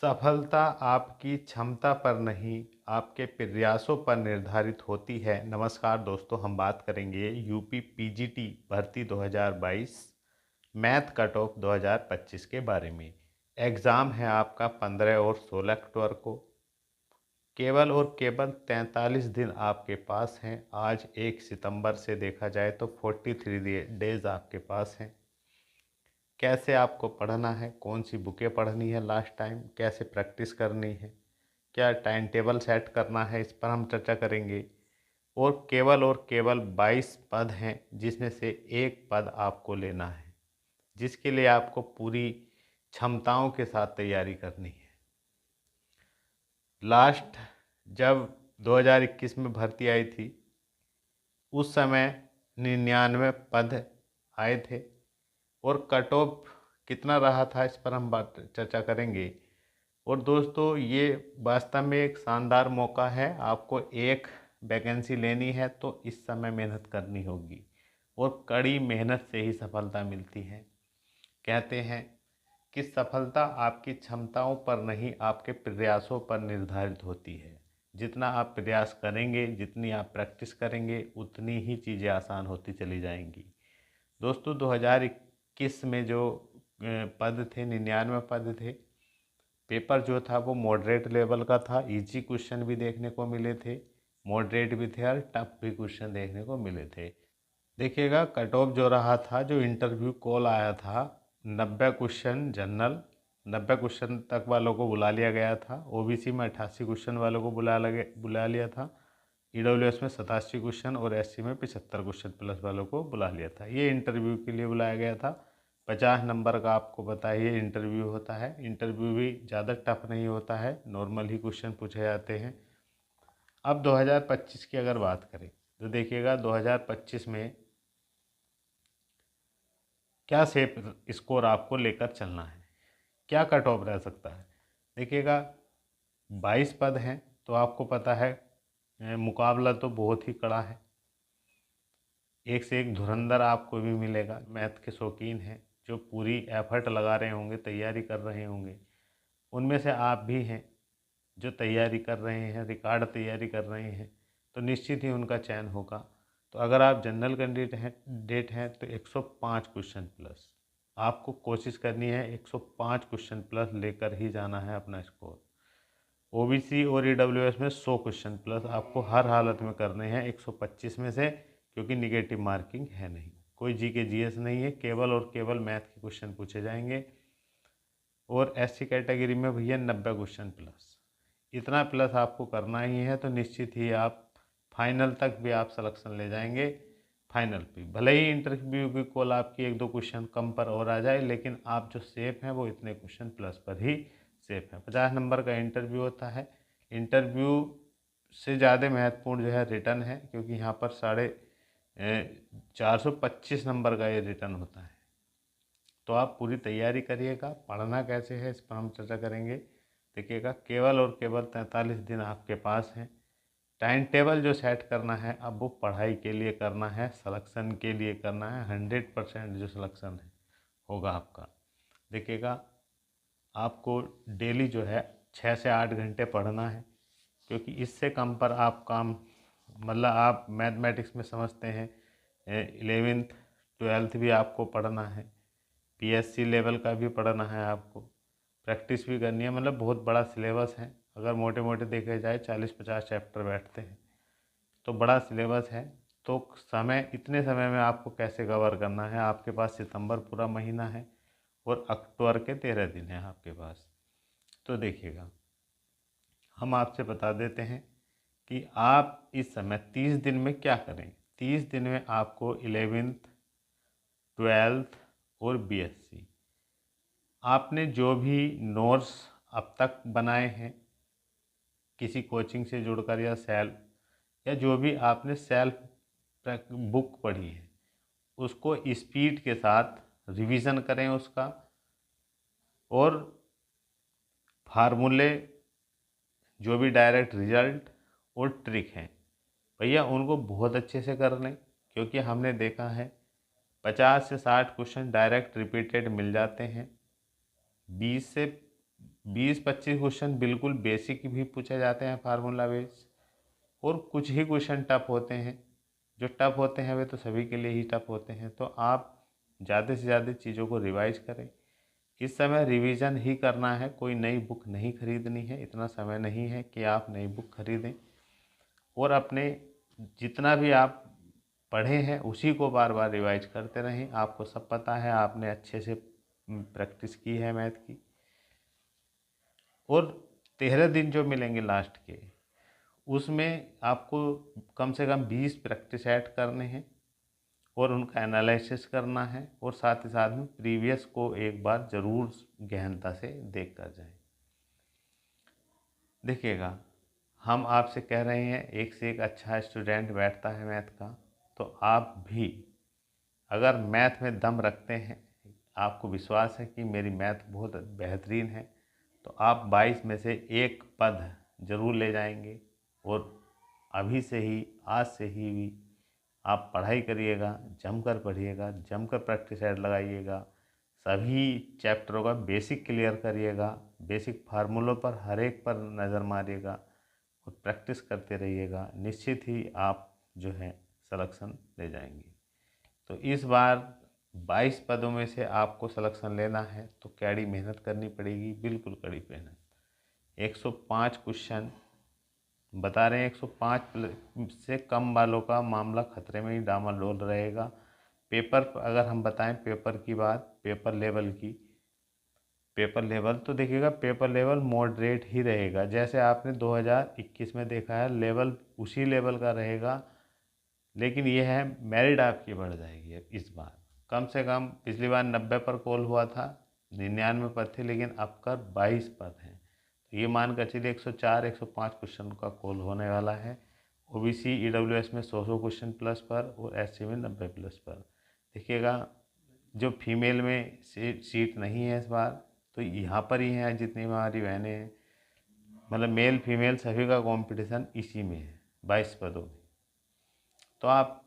सफलता आपकी क्षमता पर नहीं, आपके प्रयासों पर निर्धारित होती है। नमस्कार दोस्तों, हम बात करेंगे यूपी पीजीटी भर्ती 2022 मैथ कट ऑफ 2025 के बारे में। एग्ज़ाम है आपका 15 और 16 अक्टूबर को। केवल और केवल 43 दिन आपके पास हैं। आज 1 सितंबर से देखा जाए तो 43 डेज आपके पास हैं। कैसे आपको पढ़ना है, कौन सी बुकें पढ़नी है लास्ट टाइम, कैसे प्रैक्टिस करनी है, क्या टाइम टेबल सेट करना है, इस पर हम चर्चा करेंगे। और केवल 22 पद हैं, जिसमें से एक पद आपको लेना है, जिसके लिए आपको पूरी क्षमताओं के साथ तैयारी करनी है। लास्ट जब 2021 में भर्ती आई थी, उस समय 99 पद आए थे और कट ऑफ कितना रहा था, इस पर हम बात चर्चा करेंगे। और दोस्तों, ये वास्तव में एक शानदार मौका है। आपको एक वैकेंसी लेनी है तो इस समय मेहनत करनी होगी और कड़ी मेहनत से ही सफलता मिलती है। कहते हैं कि सफलता आपकी क्षमताओं पर नहीं, आपके प्रयासों पर निर्धारित होती है। जितना आप प्रयास करेंगे, जितनी आप प्रैक्टिस करेंगे, उतनी ही चीज़ें आसान होती चली जाएंगी। दोस्तों, 2021 में जो पद थे, 99 पद थे। पेपर जो था वो मॉडरेट लेवल का था। इजी क्वेश्चन भी देखने को मिले थे, मॉडरेट भी थे और टफ भी क्वेश्चन देखने को मिले थे। देखिएगा, कट ऑफ जो रहा था, जो इंटरव्यू कॉल आया था, 90 क्वेश्चन जनरल, 90 क्वेश्चन तक वालों को बुला लिया गया था। ओबीसी में 88 क्वेश्चन वालों को बुला लिया था। ईडब्ल्यूएस में 87 क्वेश्चन और एससी में 75 क्वेश्चन प्लस वालों को बुला लिया था। ये इंटरव्यू के लिए बुलाया गया था। 50 नंबर का आपको पता है ये इंटरव्यू होता है। इंटरव्यू भी ज़्यादा टफ नहीं होता है, नॉर्मल ही क्वेश्चन पूछे जाते हैं। अब 2025 की अगर बात करें तो देखिएगा, 2025 में क्या सेफ स्कोर आपको लेकर चलना है, क्या कट ऑफ रह सकता है। देखिएगा, 22 पद हैं तो आपको पता है मुकाबला तो बहुत ही कड़ा है। एक से एक धुरंधर आपको भी मिलेगा। मैथ के शौकीन हैं जो पूरी एफर्ट लगा रहे होंगे, तैयारी कर रहे होंगे। उनमें से आप भी हैं जो तैयारी कर रहे हैं, रिकॉर्ड तैयारी कर रहे हैं, तो निश्चित ही उनका चयन होगा। तो अगर आप जनरल कैंडिडेट हैं तो 105 क्वेश्चन प्लस आपको कोशिश करनी है। 105 क्वेश्चन प्लस लेकर ही जाना है अपना स्कोर। ओबीसी और ईडब्ल्यूएस में 100 क्वेश्चन प्लस आपको हर हालत में करने हैं 125 में से, क्योंकि निगेटिव मार्किंग है नहीं, कोई जीके जीएस नहीं है, केवल और केवल मैथ के क्वेश्चन पूछे जाएंगे। और एससी कैटेगरी में भैया 90 क्वेश्चन प्लस, इतना प्लस आपको करना ही है, तो निश्चित ही आप फाइनल तक भी आप सिलेक्शन ले जाएंगे। फाइनल पे भले ही इंटरव्यू की कॉल आपकी 1-2 क्वेश्चन कम पर और आ जाए, लेकिन आप जो सेफ हैं वो इतने क्वेश्चन प्लस पर ही सेफ हैं। 50 नंबर का इंटरव्यू होता है। इंटरव्यू से ज़्यादा महत्वपूर्ण जो है रिटर्न है, क्योंकि यहाँ पर 425 नंबर का ये रिटर्न होता है। तो आप पूरी तैयारी करिएगा। पढ़ना कैसे है इस पर हम चर्चा करेंगे। देखिएगा, केवल और केवल 43 दिन आपके पास हैं। टाइम टेबल जो सेट करना है, अब वो पढ़ाई के लिए करना है, सिलेक्शन के लिए करना है। 100% जो सिलेक्शन है होगा आपका। देखिएगा, आपको डेली जो है 6 से 8 घंटे पढ़ना है, क्योंकि इससे कम पर आप काम, मतलब आप मैथमेटिक्स में समझते हैं 11th 12th भी आपको पढ़ना है, पीएससी लेवल का भी पढ़ना है, आपको प्रैक्टिस भी करनी है। मतलब बहुत बड़ा सिलेबस है। अगर मोटे मोटे देखे जाए 40-50 चैप्टर बैठते हैं, तो बड़ा सिलेबस है। तो समय, इतने समय में आपको कैसे कवर करना है। आपके पास सितंबर पूरा महीना है और अक्टूबर के 13 दिन है आपके पास। तो देखिएगा, हम आपसे बता देते हैं कि आप इस समय 30 दिन में क्या करें। 30 दिन में आपको 11th 12th और बीएससी, आपने जो भी नोट्स अब तक बनाए हैं किसी कोचिंग से जुड़कर या सेल्फ, या जो भी आपने सेल्फ बुक पढ़ी है, उसको स्पीड के साथ रिवीजन करें उसका। और फार्मूले, जो भी डायरेक्ट रिजल्ट और ट्रिक हैं भैया, उनको बहुत अच्छे से कर लें, क्योंकि हमने देखा है 50 से 60 क्वेश्चन डायरेक्ट रिपीटेड मिल जाते हैं। 20 से 20-25 क्वेश्चन बिल्कुल बेसिक भी पूछे जाते हैं फार्मूला बेस, और कुछ ही क्वेश्चन टफ होते हैं। जो टफ होते हैं वे तो सभी के लिए ही टफ होते हैं। तो आप ज़्यादा से ज़्यादा चीज़ों को रिवाइज करें। इस समय रिवीजन ही करना है, कोई नई बुक नहीं खरीदनी है। इतना समय नहीं है कि आप नई बुक खरीदें, और अपने जितना भी आप पढ़े हैं उसी को बार बार रिवाइज करते रहें। आपको सब पता है, आपने अच्छे से प्रैक्टिस की है मैथ की। और 13 दिन जो मिलेंगे लास्ट के, उसमें आपको कम से कम 20 प्रैक्टिस ऐड करने हैं और उनका एनालिसिस करना है, और साथ ही साथ में प्रीवियस को एक बार ज़रूर गहनता से देख कर जाएं। देखिएगा, हम आपसे कह रहे हैं एक से एक अच्छा स्टूडेंट बैठता है मैथ का, तो आप भी अगर मैथ में दम रखते हैं, आपको विश्वास है कि मेरी मैथ बहुत बेहतरीन है, तो आप 22 में से एक पद जरूर ले जाएंगे। और अभी से ही, आज से ही भी आप पढ़ाई करिएगा, जमकर पढ़िएगा, जमकर प्रैक्टिस ऐड लगाइएगा, सभी चैप्टरों का बेसिक क्लियर करिएगा, बेसिक फार्मूलों पर हर एक पर नज़र मारिएगा और प्रैक्टिस करते रहिएगा। निश्चित ही आप जो है सिलेक्शन ले जाएंगे। तो इस बार 22 पदों में से आपको सिलेक्शन लेना है तो कड़ी मेहनत करनी पड़ेगी, बिल्कुल कड़ी मेहनत। 105 क्वेश्चन बता रहे हैं, 105 से कम वालों का मामला खतरे में ही डामाडोल रहेगा। पेपर अगर हम बताएं, पेपर की बात, पेपर लेवल की, पेपर लेवल तो देखिएगा, पेपर लेवल मॉडरेट ही रहेगा। जैसे आपने 2021 में देखा है, लेवल उसी लेवल का रहेगा, लेकिन यह है मेरिट आपकी बढ़ जाएगी इस बार। कम से कम पिछली बार 90 पर कॉल हुआ था, 99 पद थे, लेकिन अब कर 22 पद हैं। तो ये मान कर चलिए 104-105 क्वेश्चन का कॉल होने वाला है। ओबीसी ईडब्ल्यूएस में 100 क्वेश्चन प्लस पर, और एससी में 90 प्लस पर। देखिएगा, जो फीमेल में सीट नहीं है इस बार, तो यहाँ पर ही हैं जितनी हमारी बहनें हैं, मतलब मेल फीमेल सभी का कंपटीशन इसी में है, 22 पदों में। तो आप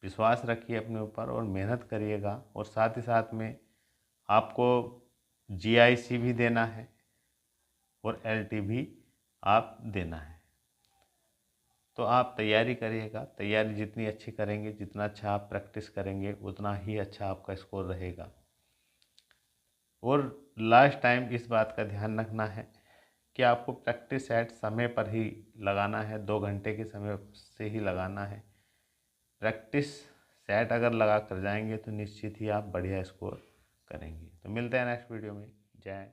विश्वास रखिए अपने ऊपर और मेहनत करिएगा, और साथ ही साथ में आपको जीआईसी भी देना है और एलटी भी आप देना है। तो आप तैयारी करिएगा, तैयारी जितनी अच्छी करेंगे, जितना अच्छा आप प्रैक्टिस करेंगे, उतना ही अच्छा आपका स्कोर रहेगा। और लास्ट टाइम इस बात का ध्यान रखना है कि आपको प्रैक्टिस सेट समय पर ही लगाना है, 2 घंटे के समय से ही लगाना है। प्रैक्टिस सेट अगर लगा कर जाएंगे तो निश्चित ही आप बढ़िया स्कोर करेंगे। तो मिलते हैं नेक्स्ट वीडियो में। जय